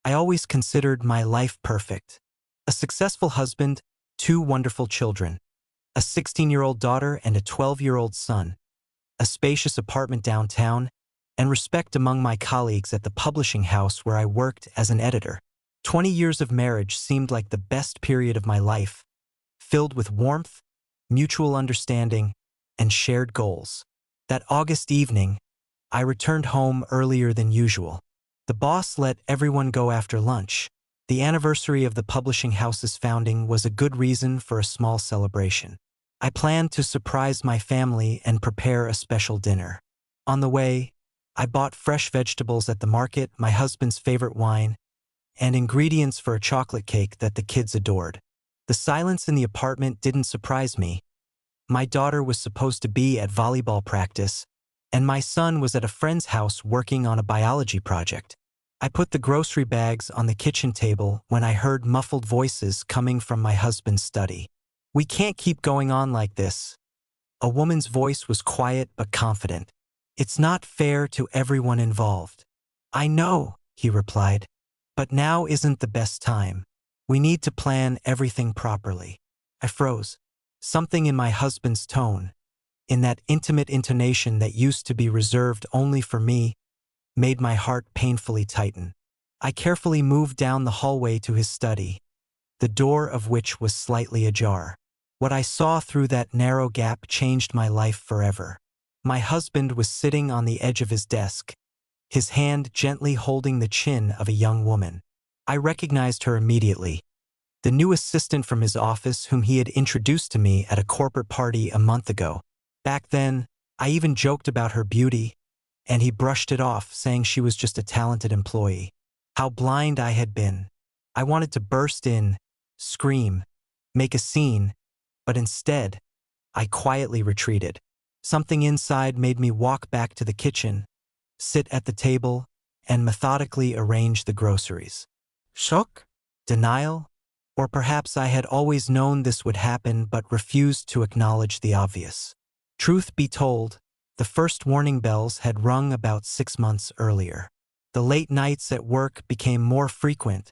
I always considered my life perfect. A successful husband, two wonderful children, a 16-year-old daughter and a 12-year-old son, a spacious apartment downtown, and respect among my colleagues at the publishing house where I worked as an editor. 20 years of marriage seemed like the best period of my life, filled with warmth, mutual understanding, and shared goals. That August evening, I returned home earlier than usual. The boss let everyone go after lunch. The anniversary of the publishing house's founding was a good reason for a small celebration. I planned to surprise my family and prepare a special dinner. On the way, I bought fresh vegetables at the market, my husband's favorite wine, and ingredients for a chocolate cake that the kids adored. The silence in the apartment didn't surprise me. My daughter was supposed to be at volleyball practice, and my son was at a friend's house working on a biology project. I put the grocery bags on the kitchen table when I heard muffled voices coming from my husband's study. "We can't keep going on like this." A woman's voice was quiet but confident. "It's not fair to everyone involved." "I know," he replied, "but now isn't the best time. We need to plan everything properly." I froze. Something in my husband's tone, in that intimate intonation that used to be reserved only for me, made my heart painfully tighten. I carefully moved down the hallway to his study, the door of which was slightly ajar. What I saw through that narrow gap changed my life forever. My husband was sitting on the edge of his desk, his hand gently holding the chin of a young woman. I recognized her immediately, the new assistant from his office whom he had introduced to me at a corporate party a month ago. Back then, I even joked about her beauty, and he brushed it off, saying she was just a talented employee. How blind I had been. I wanted to burst in, scream, make a scene, but instead, I quietly retreated. Something inside made me walk back to the kitchen, sit at the table, and methodically arrange the groceries. Shock? Denial? Or perhaps I had always known this would happen but refused to acknowledge the obvious. Truth be told, the first warning bells had rung about 6 months earlier. The late nights at work became more frequent.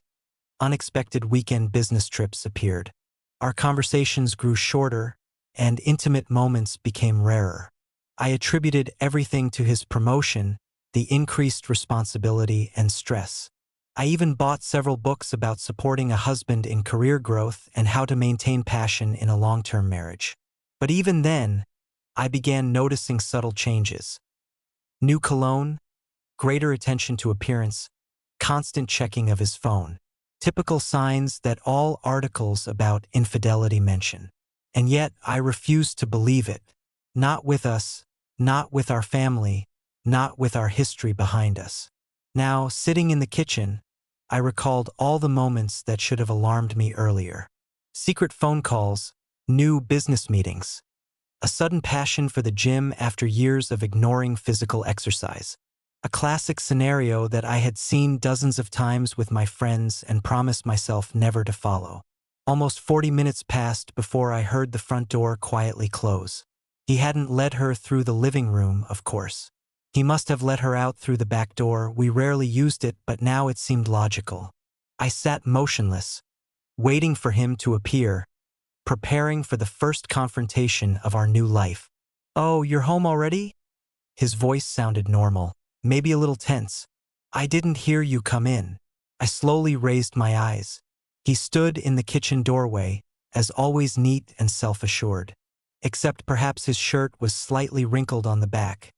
Unexpected weekend business trips appeared. Our conversations grew shorter, and intimate moments became rarer. I attributed everything to his promotion, the increased responsibility and stress. I even bought several books about supporting a husband in career growth and how to maintain passion in a long-term marriage. But even then, I began noticing subtle changes. New cologne, greater attention to appearance, constant checking of his phone. Typical signs that all articles about infidelity mention. And yet I refused to believe it. Not with us, not with our family, not with our history behind us. Now, sitting in the kitchen, I recalled all the moments that should have alarmed me earlier. Secret phone calls, new business meetings, a sudden passion for the gym after years of ignoring physical exercise. A classic scenario that I had seen dozens of times with my friends and promised myself never to follow. Almost 40 minutes passed before I heard the front door quietly close. He hadn't led her through the living room, of course. He must have let her out through the back door. We rarely used it, but now it seemed logical. I sat motionless, waiting for him to appear, preparing for the first confrontation of our new life. "Oh, you're home already?" His voice sounded normal, maybe a little tense. "I didn't hear you come in." I slowly raised my eyes. He stood in the kitchen doorway, as always neat and self-assured. Except perhaps his shirt was slightly wrinkled on the back,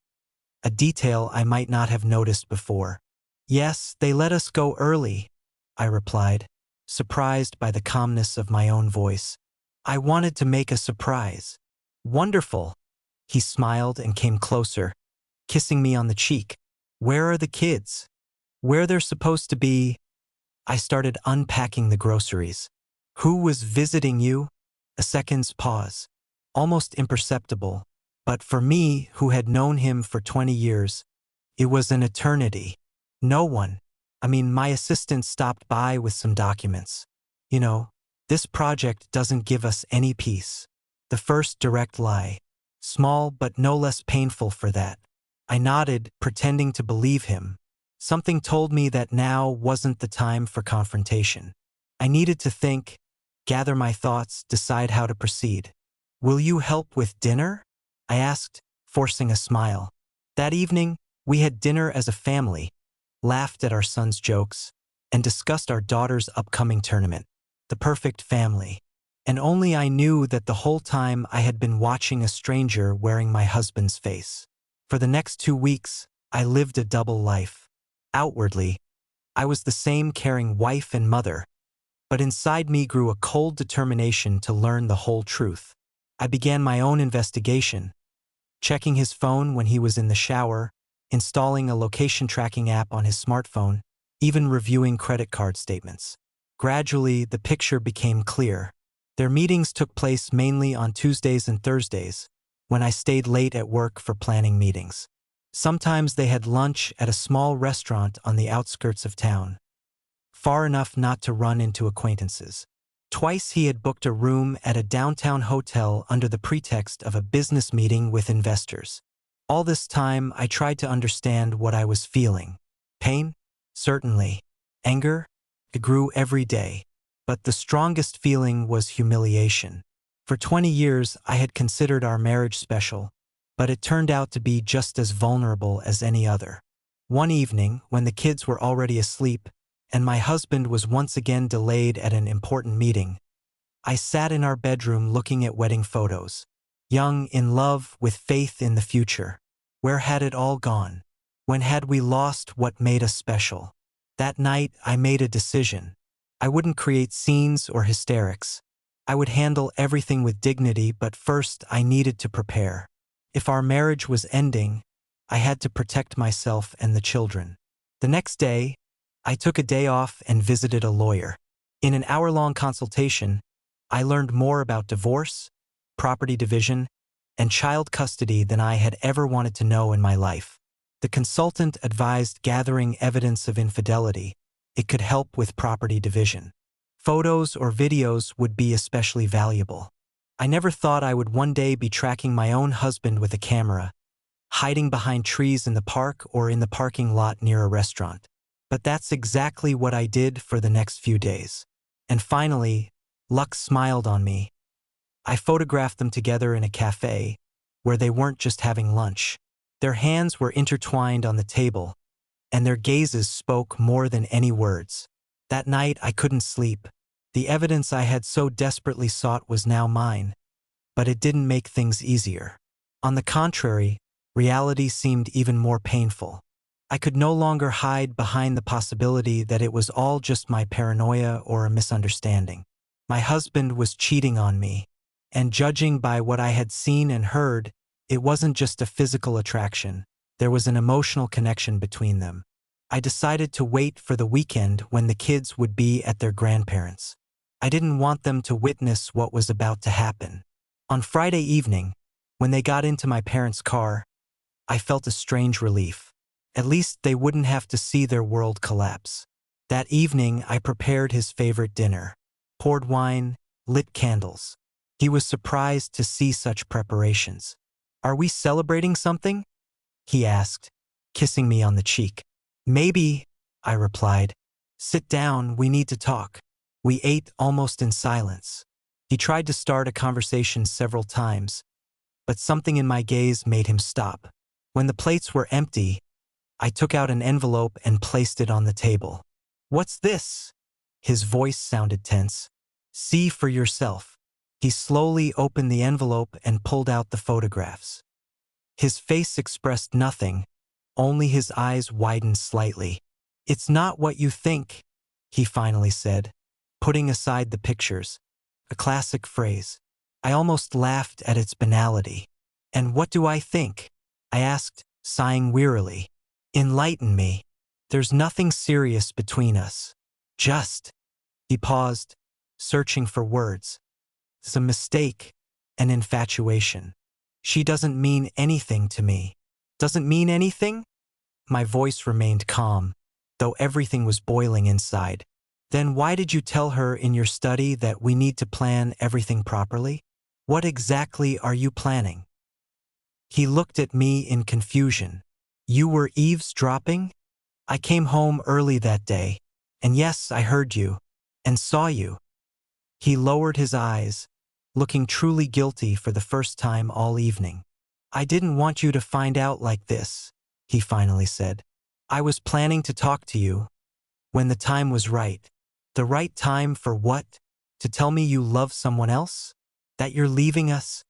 a detail I might not have noticed before. "Yes, they let us go early," I replied, surprised by the calmness of my own voice. "I wanted to make a surprise." "Wonderful." He smiled and came closer, kissing me on the cheek. "Where are the kids? Where they're supposed to be?" I started unpacking the groceries. "Who was visiting you?" A second's pause, almost imperceptible, but for me, who had known him for 20 years, it was an eternity. "No one. I mean, my assistant stopped by with some documents. You know, this project doesn't give us any peace." The first direct lie. Small but no less painful for that. I nodded, pretending to believe him. Something told me that now wasn't the time for confrontation. I needed to think, gather my thoughts, decide how to proceed. "Will you help with dinner?" I asked, forcing a smile. That evening, we had dinner as a family, laughed at our son's jokes, and discussed our daughter's upcoming tournament. The perfect family. And only I knew that the whole time I had been watching a stranger wearing my husband's face. For the next 2 weeks, I lived a double life. Outwardly, I was the same caring wife and mother, but inside me grew a cold determination to learn the whole truth. I began my own investigation, checking his phone when he was in the shower, installing a location tracking app on his smartphone, even reviewing credit card statements. Gradually, the picture became clear. Their meetings took place mainly on Tuesdays and Thursdays, when I stayed late at work for planning meetings. Sometimes they had lunch at a small restaurant on the outskirts of town, far enough not to run into acquaintances. Twice he had booked a room at a downtown hotel under the pretext of a business meeting with investors. All this time, I tried to understand what I was feeling. Pain? Certainly. Anger? It grew every day. But the strongest feeling was humiliation. For 20 years, I had considered our marriage special, but it turned out to be just as vulnerable as any other. One evening, when the kids were already asleep, and my husband was once again delayed at an important meeting, I sat in our bedroom looking at wedding photos. Young, in love, with faith in the future. Where had it all gone? When had we lost what made us special? That night, I made a decision. I wouldn't create scenes or hysterics. I would handle everything with dignity, but first I needed to prepare. If our marriage was ending, I had to protect myself and the children. The next day, I took a day off and visited a lawyer. In an hour-long consultation, I learned more about divorce, property division, and child custody than I had ever wanted to know in my life. The consultant advised gathering evidence of infidelity. It could help with property division. Photos or videos would be especially valuable. I never thought I would one day be tracking my own husband with a camera, hiding behind trees in the park or in the parking lot near a restaurant. But that's exactly what I did for the next few days. And finally, luck smiled on me. I photographed them together in a cafe, where they weren't just having lunch. Their hands were intertwined on the table, and their gazes spoke more than any words. That night, I couldn't sleep. The evidence I had so desperately sought was now mine, but it didn't make things easier. On the contrary, reality seemed even more painful. I could no longer hide behind the possibility that it was all just my paranoia or a misunderstanding. My husband was cheating on me, and judging by what I had seen and heard, it wasn't just a physical attraction. There was an emotional connection between them. I decided to wait for the weekend when the kids would be at their grandparents'. I didn't want them to witness what was about to happen. On Friday evening, when they got into my parents' car, I felt a strange relief. At least they wouldn't have to see their world collapse. That evening, I prepared his favorite dinner, poured wine, lit candles. He was surprised to see such preparations. "Are we celebrating something?" he asked, kissing me on the cheek. "Maybe," I replied. "Sit down, we need to talk." We ate almost in silence. He tried to start a conversation several times, but something in my gaze made him stop. When the plates were empty, I took out an envelope and placed it on the table. "What's this?" His voice sounded tense. "See for yourself." He slowly opened the envelope and pulled out the photographs. His face expressed nothing, only his eyes widened slightly. "It's not what you think," he finally said, putting aside the pictures. A classic phrase. I almost laughed at its banality. "And what do I think?" I asked, sighing wearily. "Enlighten me. There's nothing serious between us. Just..." He paused, searching for words. "It's a mistake, an infatuation. She doesn't mean anything to me." "Doesn't mean anything?" My voice remained calm, though everything was boiling inside. "Then why did you tell her in your study that we need to plan everything properly? What exactly are you planning?" He looked at me in confusion. "You were eavesdropping?" I came home early that day, and yes, I heard you, and saw you." He lowered his eyes, looking truly guilty for the first time all evening. "I didn't want you to find out like this," he finally said. "I was planning to talk to you when the time was right." "The right time for what? To tell me you love someone else? That you're leaving us?"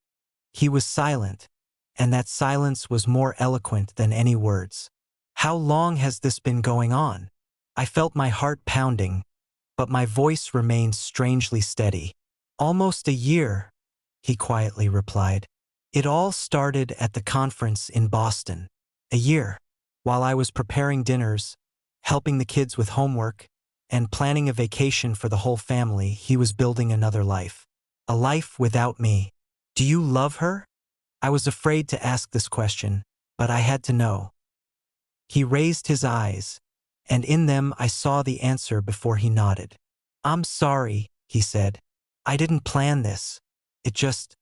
He was silent, and that silence was more eloquent than any words. "How long has this been going on?" I felt my heart pounding, but my voice remained strangely steady. "Almost a year," he quietly replied. "It all started at the conference in Boston. A year. While I was preparing dinners, helping the kids with homework, and planning a vacation for the whole family, he was building another life. A life without me. Do you love her?" I was afraid to ask this question, but I had to know. He raised his eyes, and in them I saw the answer before he nodded. "I'm sorry," he said. "I didn't plan this. It just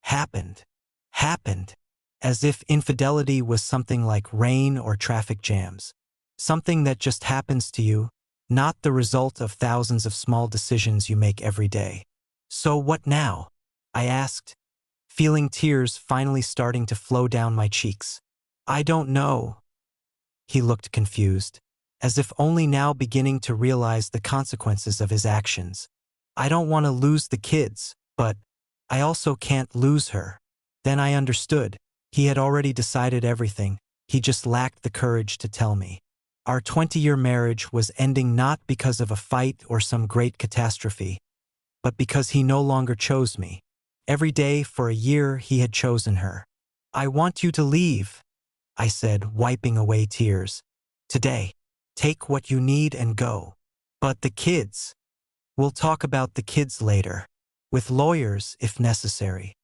happened." Happened. As if infidelity was something like rain or traffic jams. Something that just happens to you, not the result of thousands of small decisions you make every day. "So what now?" I asked, feeling tears finally starting to flow down my cheeks. "I don't know." He looked confused, as if only now beginning to realize the consequences of his actions. "I don't want to lose the kids, but I also can't lose her." Then I understood. He had already decided everything. He just lacked the courage to tell me. Our 20-year marriage was ending not because of a fight or some great catastrophe, but because he no longer chose me. Every day for a year he had chosen her. "I want you to leave," I said, wiping away tears. "Today. Take what you need and go." "But the kids." "We'll talk about the kids later. With lawyers, if necessary."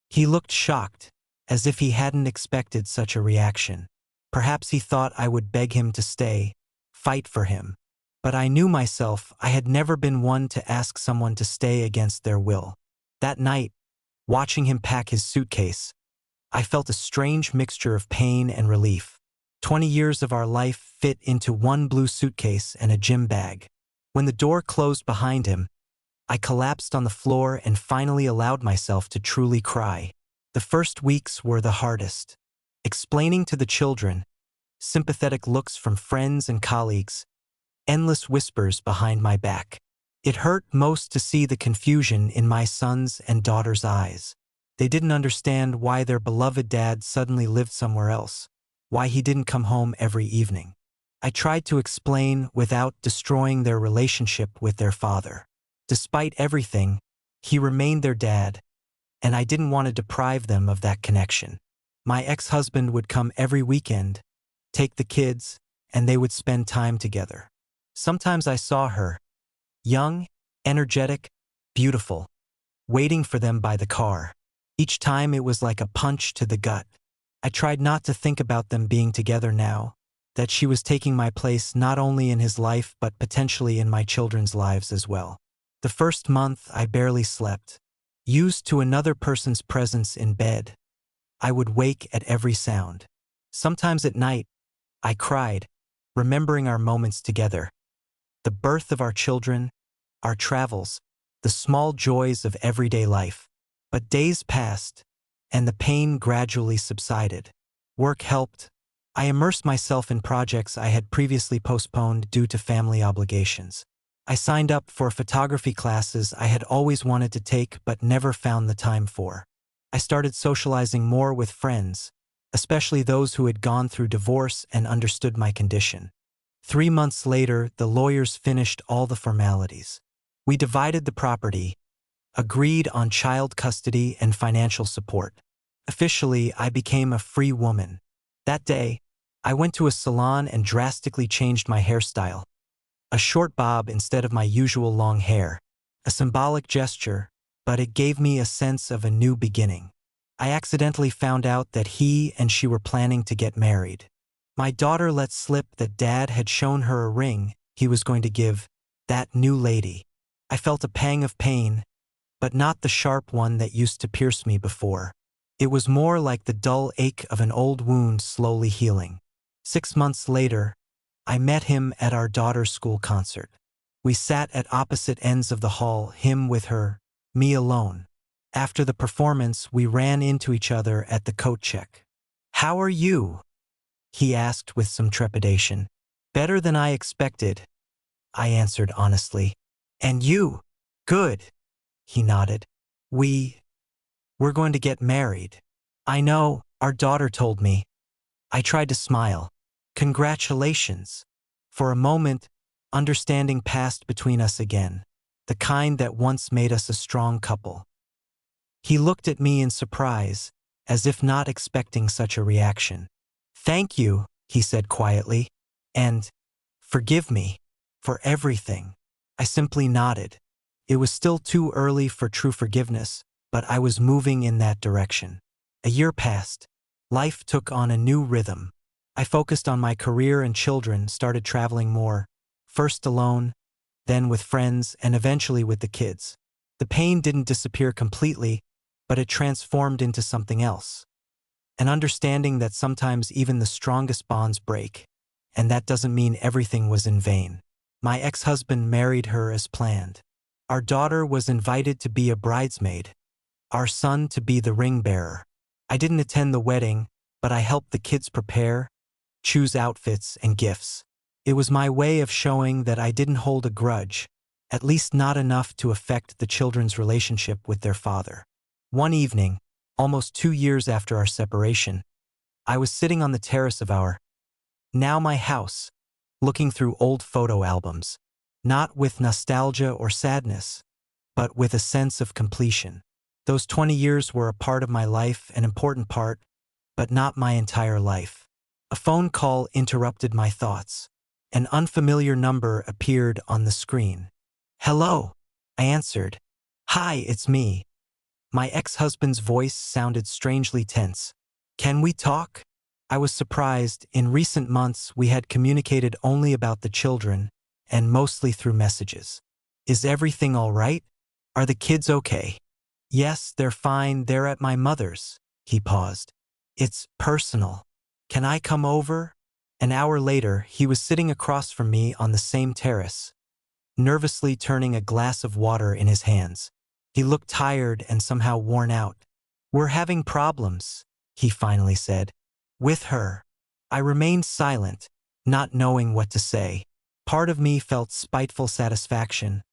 He looked shocked, as if he hadn't expected such a reaction. Perhaps he thought I would beg him to stay, fight for him. But I knew myself, I had never been one to ask someone to stay against their will. That night, watching him pack his suitcase, I felt a strange mixture of pain and relief. 20 years of our life fit into one blue suitcase and a gym bag. When the door closed behind him, I collapsed on the floor and finally allowed myself to truly cry. The first weeks were the hardest. Explaining to the children, sympathetic looks from friends and colleagues, endless whispers behind my back. It hurt most to see the confusion in my sons' and daughters' eyes. They didn't understand why their beloved dad suddenly lived somewhere else, why he didn't come home every evening. I tried to explain without destroying their relationship with their father. Despite everything, he remained their dad, and I didn't want to deprive them of that connection. My ex-husband would come every weekend, take the kids, and they would spend time together. Sometimes I saw her, young, energetic, beautiful, waiting for them by the car. Each time it was like a punch to the gut. I tried not to think about them being together now, that she was taking my place not only in his life but potentially in my children's lives as well. The first month I barely slept. Used to another person's presence in bed, I would wake at every sound. Sometimes at night, I cried, remembering our moments together. The birth of our children, our travels, the small joys of everyday life. But days passed, and the pain gradually subsided. Work helped. I immersed myself in projects I had previously postponed due to family obligations. I signed up for photography classes I had always wanted to take but never found the time for. I started socializing more with friends, especially those who had gone through divorce and understood my condition. 3 months later, the lawyers finished all the formalities. We divided the property, agreed on child custody and financial support. Officially, I became a free woman. That day, I went to a salon and drastically changed my hairstyle. A short bob instead of my usual long hair. A symbolic gesture, but it gave me a sense of a new beginning. I accidentally found out that he and she were planning to get married. My daughter let slip that Dad had shown her a ring he was going to give that new lady. I felt a pang of pain, but not the sharp one that used to pierce me before. It was more like the dull ache of an old wound slowly healing. 6 months later, I met him at our daughter's school concert. We sat at opposite ends of the hall, him with her, me alone. After the performance, we ran into each other at the coat check. "How are you?" he asked with some trepidation. "Better than I expected," I answered honestly. "And you?" "Good," he nodded. We're going to get married." "I know, our daughter told me." I tried to smile. "Congratulations." For a moment, understanding passed between us again, the kind that once made us a strong couple. He looked at me in surprise, as if not expecting such a reaction. "Thank you," he said quietly, "and forgive me for everything." I simply nodded. It was still too early for true forgiveness, but I was moving in that direction. A year passed. Life took on a new rhythm. I focused on my career and children, started traveling more, first alone, then with friends, and eventually with the kids. The pain didn't disappear completely, but it transformed into something else. An understanding that sometimes even the strongest bonds break, and that doesn't mean everything was in vain. My ex-husband married her as planned. Our daughter was invited to be a bridesmaid, our son to be the ring bearer. I didn't attend the wedding, but I helped the kids prepare, choose outfits and gifts. It was my way of showing that I didn't hold a grudge, at least not enough to affect the children's relationship with their father. One evening, almost 2 years after our separation, I was sitting on the terrace of our, now my house, looking through old photo albums, not with nostalgia or sadness, but with a sense of completion. Those 20 years were a part of my life, an important part, but not my entire life. A phone call interrupted my thoughts. An unfamiliar number appeared on the screen. "Hello," I answered. "Hi, it's me." My ex-husband's voice sounded strangely tense. "Can we talk?" I was surprised. In recent months, we had communicated only about the children, and mostly through messages. "Is everything all right? Are the kids okay?" "Yes, they're fine. They're at my mother's." He paused. "It's personal. Can I come over?" An hour later, he was sitting across from me on the same terrace, nervously turning a glass of water in his hands. He looked tired and somehow worn out. "We're having problems," he finally said. "With her." I remained silent, not knowing what to say. Part of me felt spiteful satisfaction,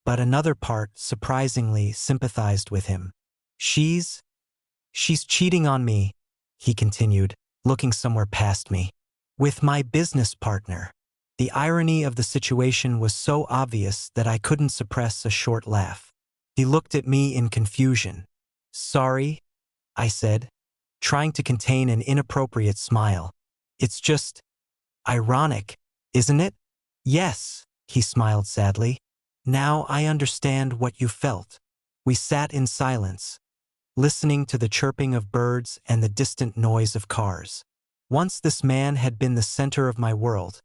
but another part surprisingly sympathized with him. She's cheating on me," he continued, looking somewhere past me. "With my business partner." The irony of the situation was so obvious that I couldn't suppress a short laugh. He looked at me in confusion. "Sorry," I said, trying to contain an inappropriate smile. "It's just ironic, isn't it?" "Yes," he smiled sadly. "Now I understand what you felt." We sat in silence, listening to the chirping of birds and the distant noise of cars. Once this man had been the center of my world,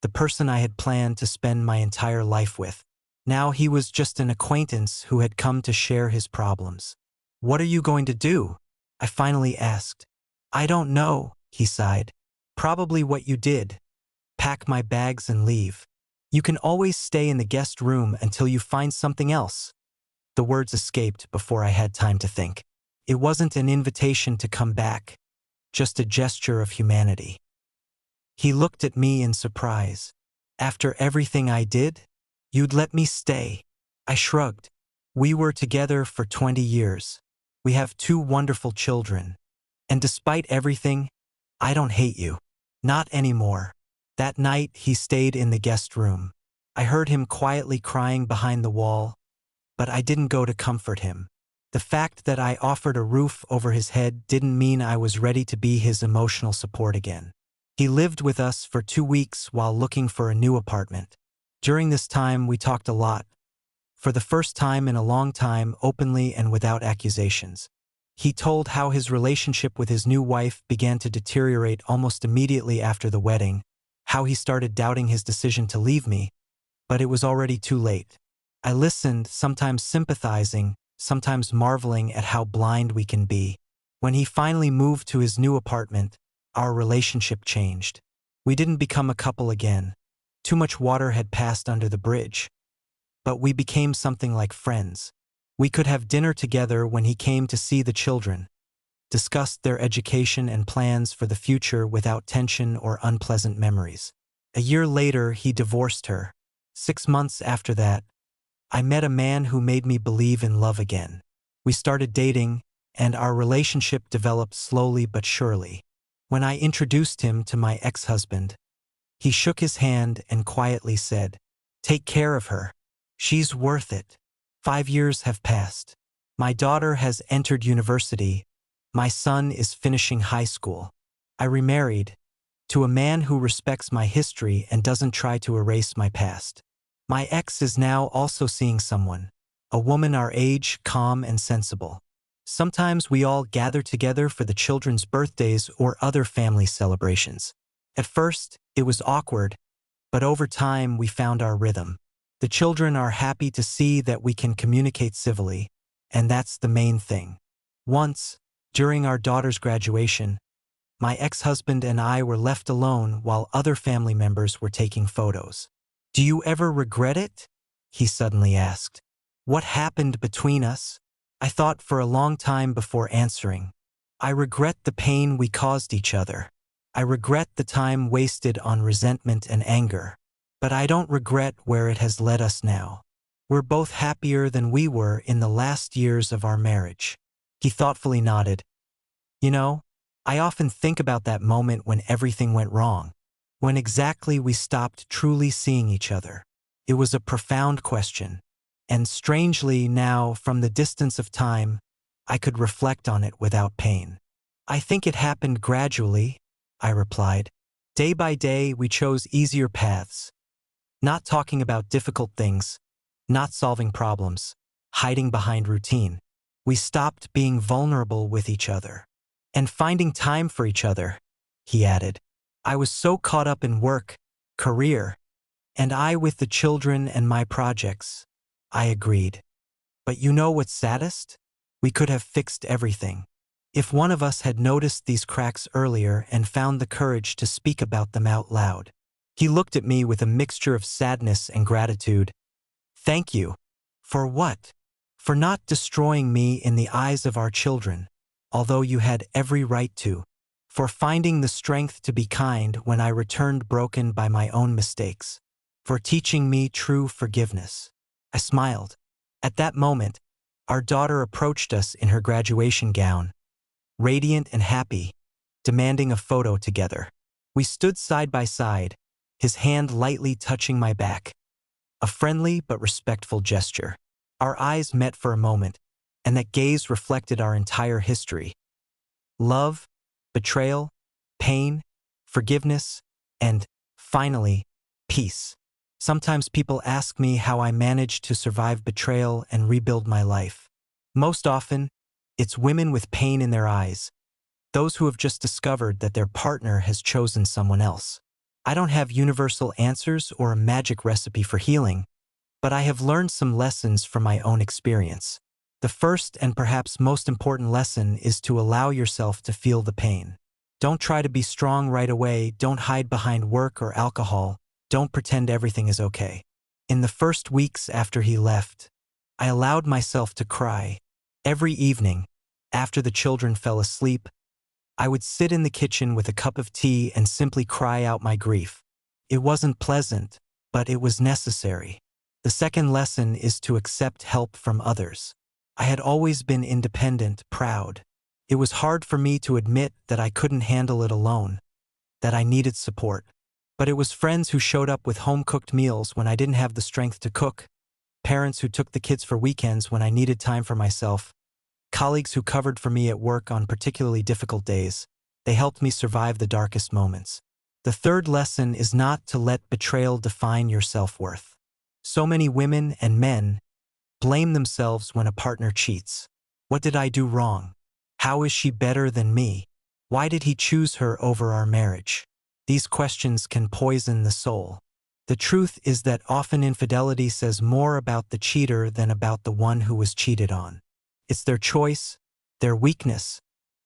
the person I had planned to spend my entire life with. Now he was just an acquaintance who had come to share his problems. "What are you going to do?" I finally asked. "I don't know," he sighed. "Probably what you did. Pack my bags and leave. You can always stay in the guest room until you find something else." The words escaped before I had time to think. It wasn't an invitation to come back, just a gesture of humanity. He looked at me in surprise. "After everything I did? You'd let me stay?" I shrugged. "We were together for 20 years. We have 2 wonderful children. And despite everything, I don't hate you. Not anymore." That night, he stayed in the guest room. I heard him quietly crying behind the wall, but I didn't go to comfort him. The fact that I offered a roof over his head didn't mean I was ready to be his emotional support again. He lived with us for 2 weeks while looking for a new apartment. During this time, we talked a lot. For the first time in a long time, openly and without accusations. He told how his relationship with his new wife began to deteriorate almost immediately after the wedding, how he started doubting his decision to leave me, but it was already too late. I listened, sometimes sympathizing, sometimes marveling at how blind we can be. When he finally moved to his new apartment, our relationship changed. We didn't become a couple again. Too much water had passed under the bridge. But we became something like friends. We could have dinner together when he came to see the children, discussed their education and plans for the future without tension or unpleasant memories. A year later, he divorced her. 6 months after that, I met a man who made me believe in love again. We started dating, and our relationship developed slowly but surely. When I introduced him to my ex-husband, he shook his hand and quietly said, "Take care of her. She's worth it." 5 years have passed. My daughter has entered university. My son is finishing high school. I remarried to a man who respects my history and doesn't try to erase my past. My ex is now also seeing someone, a woman our age, calm and sensible. Sometimes we all gather together for the children's birthdays or other family celebrations. At first, it was awkward, but over time we found our rhythm. The children are happy to see that we can communicate civilly, and that's the main thing. Once, during our daughter's graduation, my ex-husband and I were left alone while other family members were taking photos. "Do you ever regret it?" he suddenly asked. "What happened between us?" I thought for a long time before answering. I regret the pain we caused each other. I regret the time wasted on resentment and anger. But I don't regret where it has led us now. We're both happier than we were in the last years of our marriage. He thoughtfully nodded. You know, I often think about that moment when everything went wrong, when exactly we stopped truly seeing each other. It was a profound question, and strangely now, from the distance of time, I could reflect on it without pain. "I think it happened gradually," I replied. "Day by day, we chose easier paths. Not talking about difficult things, not solving problems, hiding behind routine. We stopped being vulnerable with each other. And finding time for each other," he added. "I was so caught up in work, career, and I with the children and my projects." I agreed. "But you know what's saddest? We could have fixed everything. If one of us had noticed these cracks earlier and found the courage to speak about them out loud." He looked at me with a mixture of sadness and gratitude. "Thank you." "For what?" "For not destroying me in the eyes of our children, although you had every right to. For finding the strength to be kind when I returned broken by my own mistakes. For teaching me true forgiveness." I smiled. At that moment, our daughter approached us in her graduation gown, radiant and happy, demanding a photo together. We stood side by side, his hand lightly touching my back. A friendly but respectful gesture. Our eyes met for a moment, and that gaze reflected our entire history. Love, betrayal, pain, forgiveness, and, finally, peace. Sometimes people ask me how I managed to survive betrayal and rebuild my life. Most often, it's women with pain in their eyes, those who have just discovered that their partner has chosen someone else. I don't have universal answers or a magic recipe for healing, but I have learned some lessons from my own experience. The first and perhaps most important lesson is to allow yourself to feel the pain. Don't try to be strong right away, don't hide behind work or alcohol, don't pretend everything is okay. In the first weeks after he left, I allowed myself to cry. Every evening, after the children fell asleep, I would sit in the kitchen with a cup of tea and simply cry out my grief. It wasn't pleasant, but it was necessary. The second lesson is to accept help from others. I had always been independent, proud. It was hard for me to admit that I couldn't handle it alone, that I needed support. But it was friends who showed up with home-cooked meals when I didn't have the strength to cook, parents who took the kids for weekends when I needed time for myself, colleagues who covered for me at work on particularly difficult days. They helped me survive the darkest moments. The third lesson is not to let betrayal define your self-worth. So many women and men blame themselves when a partner cheats. What did I do wrong? How is she better than me? Why did he choose her over our marriage? These questions can poison the soul. The truth is that often infidelity says more about the cheater than about the one who was cheated on. It's their choice, their weakness,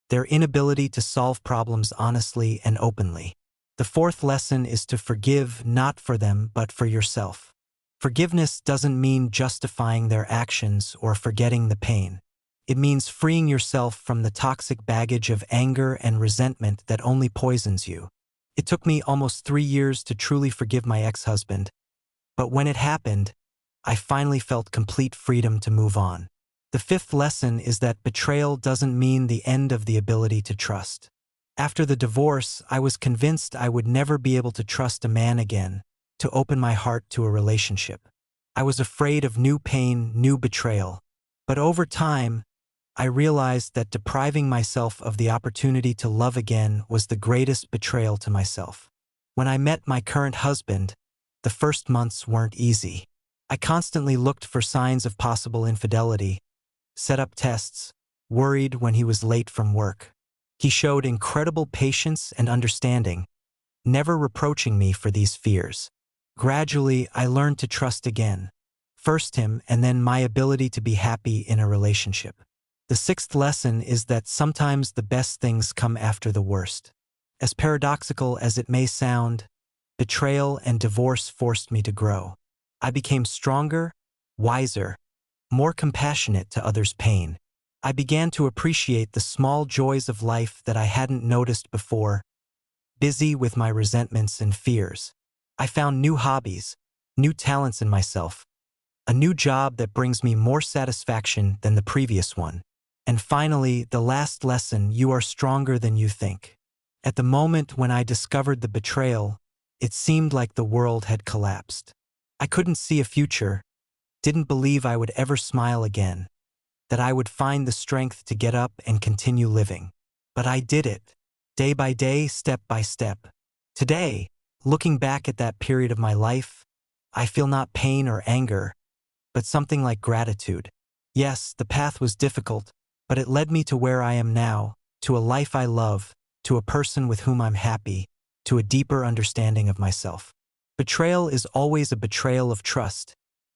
their inability to solve problems honestly and openly. The The fourth lesson is to forgive not for them but for yourself. Forgiveness doesn't mean justifying their actions or forgetting the pain. It means freeing yourself from the toxic baggage of anger and resentment that only poisons you. It took me almost 3 years to truly forgive my ex-husband, but when it happened, I finally felt complete freedom to move on. The fifth lesson is that betrayal doesn't mean the end of the ability to trust. After the divorce, I was convinced I would never be able to trust a man again, to open my heart to a relationship. I was afraid of new pain, new betrayal. But over time, I realized that depriving myself of the opportunity to love again was the greatest betrayal to myself. When I met my current husband, the first months weren't easy. I constantly looked for signs of possible infidelity, set up tests, worried when he was late from work. He showed incredible patience and understanding, never reproaching me for these fears. Gradually, I learned to trust again. First him and then my ability to be happy in a relationship. The sixth lesson is that sometimes the best things come after the worst. As paradoxical as it may sound, betrayal and divorce forced me to grow. I became stronger, wiser, more compassionate to others' pain. I began to appreciate the small joys of life that I hadn't noticed before, busy with my resentments and fears. I found new hobbies, new talents in myself, a new job that brings me more satisfaction than the previous one. And finally, the last lesson: you are stronger than you think. At the moment when I discovered the betrayal, it seemed like the world had collapsed. I couldn't see a future, didn't believe I would ever smile again, that I would find the strength to get up and continue living. But I did it, day by day, step by step. Today, looking back at that period of my life, I feel not pain or anger, but something like gratitude. Yes, the path was difficult, but it led me to where I am now, to a life I love, to a person with whom I'm happy, to a deeper understanding of myself. Betrayal is always a betrayal of trust,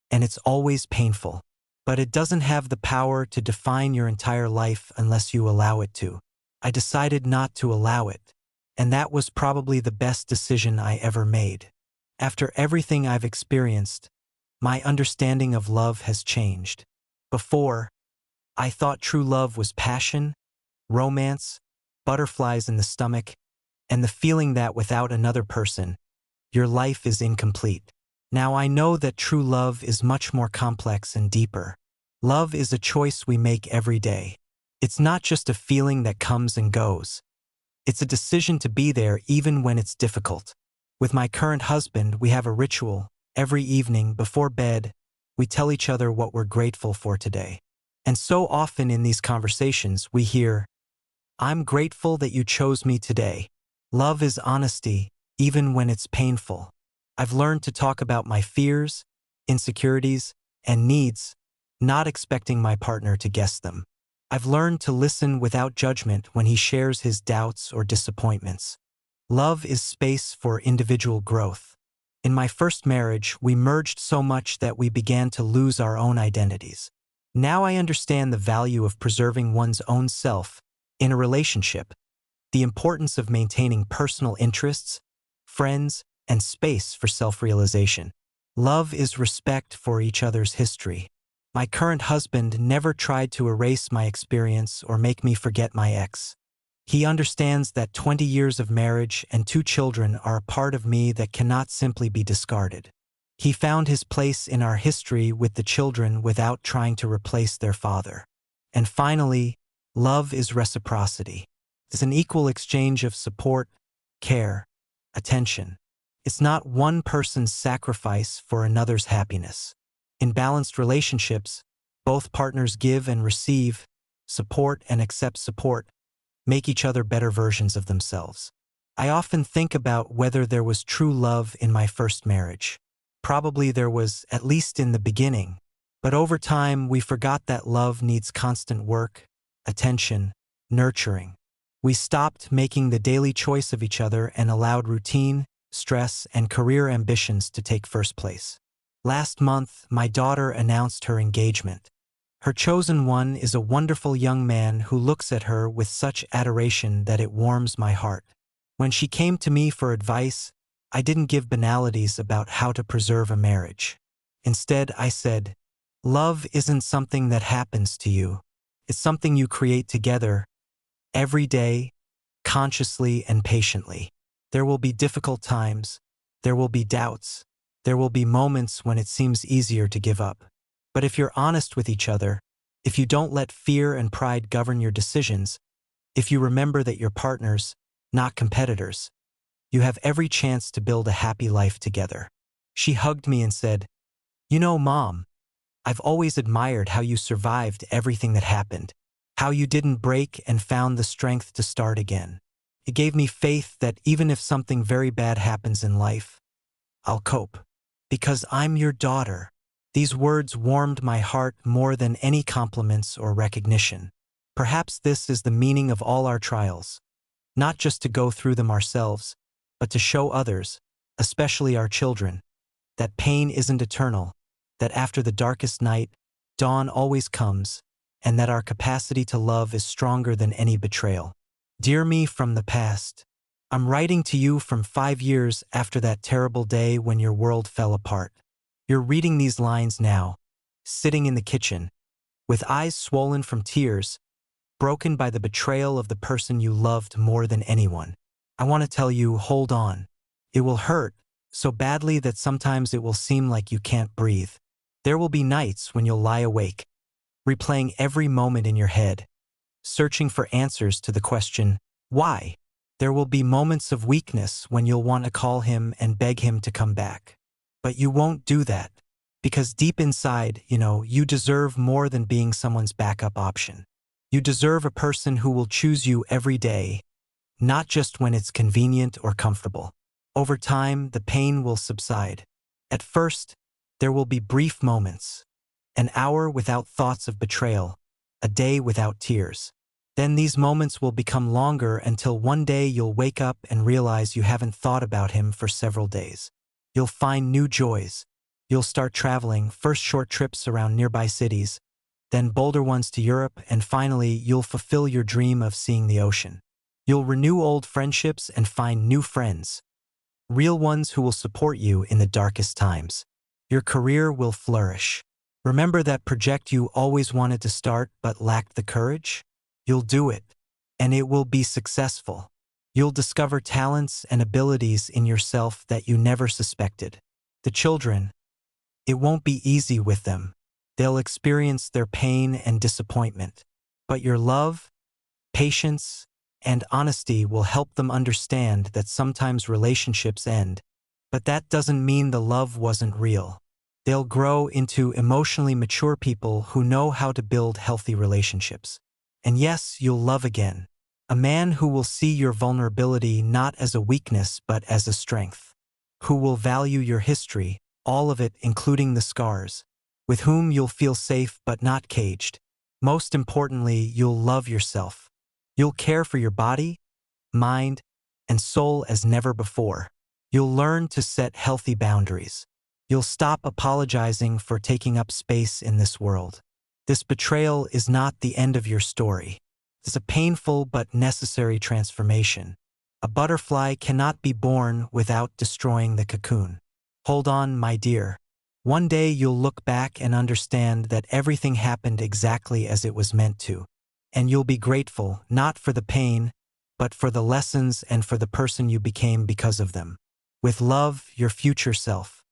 and it's always painful. But it doesn't have the power to define your entire life unless you allow it to. I decided not to allow it, and that was probably the best decision I ever made. After everything I've experienced, my understanding of love has changed. Before, I thought true love was passion, romance, butterflies in the stomach, and the feeling that without another person, your life is incomplete. Now I know that true love is much more complex and deeper. Love is a choice we make every day. It's not just a feeling that comes and goes. It's a decision to be there even when it's difficult. With my current husband, we have a ritual. Every evening before bed, we tell each other what we're grateful for today. And so often in these conversations, we hear, "I'm grateful that you chose me today." Love is honesty, even when it's painful. I've learned to talk about my fears, insecurities, and needs, not expecting my partner to guess them. I've learned to listen without judgment when he shares his doubts or disappointments. Love is space for individual growth. In my first marriage, we merged so much that we began to lose our own identities. Now I understand the value of preserving one's own self in a relationship, the importance of maintaining personal interests, friends, and space for self-realization. Love is respect for each other's history. My current husband never tried to erase my experience or make me forget my ex. He understands that 20 years of marriage and 2 children are a part of me that cannot simply be discarded. He found his place in our history with the children without trying to replace their father. And finally, love is reciprocity. It's an equal exchange of support, care, attention. It's not one person's sacrifice for another's happiness. In balanced relationships, both partners give and receive, support and accept support, make each other better versions of themselves. I often think about whether there was true love in my first marriage. Probably there was, at least in the beginning. But over time, we forgot that love needs constant work, attention, nurturing. We stopped making the daily choice of each other and allowed routine, stress, and career ambitions to take first place. Last month, my daughter announced her engagement. Her chosen one is a wonderful young man who looks at her with such adoration that it warms my heart. When she came to me for advice, I didn't give banalities about how to preserve a marriage. Instead, I said, love isn't something that happens to you. It's something you create together, every day, consciously and patiently. There will be difficult times. There will be doubts. There will be moments when it seems easier to give up. But if you're honest with each other, if you don't let fear and pride govern your decisions, if you remember that you're partners, not competitors, you have every chance to build a happy life together. She hugged me and said, "You know, Mom, I've always admired how you survived everything that happened, how you didn't break and found the strength to start again. It gave me faith that even if something very bad happens in life, I'll cope. Because I'm your daughter." These words warmed my heart more than any compliments or recognition. Perhaps this is the meaning of all our trials, not just to go through them ourselves, but to show others, especially our children, that pain isn't eternal, that after the darkest night, dawn always comes, and that our capacity to love is stronger than any betrayal. Dear me from the past, I'm writing to you from 5 years after that terrible day when your world fell apart. You're reading these lines now, sitting in the kitchen, with eyes swollen from tears, broken by the betrayal of the person you loved more than anyone. I want to tell you, hold on. It will hurt so badly that sometimes it will seem like you can't breathe. There will be nights when you'll lie awake, replaying every moment in your head, searching for answers to the question, why? There will be moments of weakness when you'll want to call him and beg him to come back. But you won't do that, because deep inside, you deserve more than being someone's backup option. You deserve a person who will choose you every day, not just when it's convenient or comfortable. Over time, the pain will subside. At first, there will be brief moments, an hour without thoughts of betrayal, a day without tears. Then these moments will become longer until one day you'll wake up and realize you haven't thought about him for several days. You'll find new joys. You'll start traveling, first short trips around nearby cities, then bolder ones to Europe, and finally you'll fulfill your dream of seeing the ocean. You'll renew old friendships and find new friends, real ones who will support you in the darkest times. Your career will flourish. Remember that project you always wanted to start but lacked the courage? You'll do it, and it will be successful. You'll discover talents and abilities in yourself that you never suspected. The children, it won't be easy with them. They'll experience their pain and disappointment. But your love, patience, and honesty will help them understand that sometimes relationships end, but that doesn't mean the love wasn't real. They'll grow into emotionally mature people who know how to build healthy relationships. And yes, you'll love again. A man who will see your vulnerability not as a weakness but as a strength. Who will value your history, all of it including the scars. With whom you'll feel safe but not caged. Most importantly, you'll love yourself. You'll care for your body, mind, and soul as never before. You'll learn to set healthy boundaries. You'll stop apologizing for taking up space in this world. This betrayal is not the end of your story. It's a painful but necessary transformation. A butterfly cannot be born without destroying the cocoon. Hold on, my dear. One day you'll look back and understand that everything happened exactly as it was meant to. And you'll be grateful, not for the pain, but for the lessons and for the person you became because of them. With love, your future self.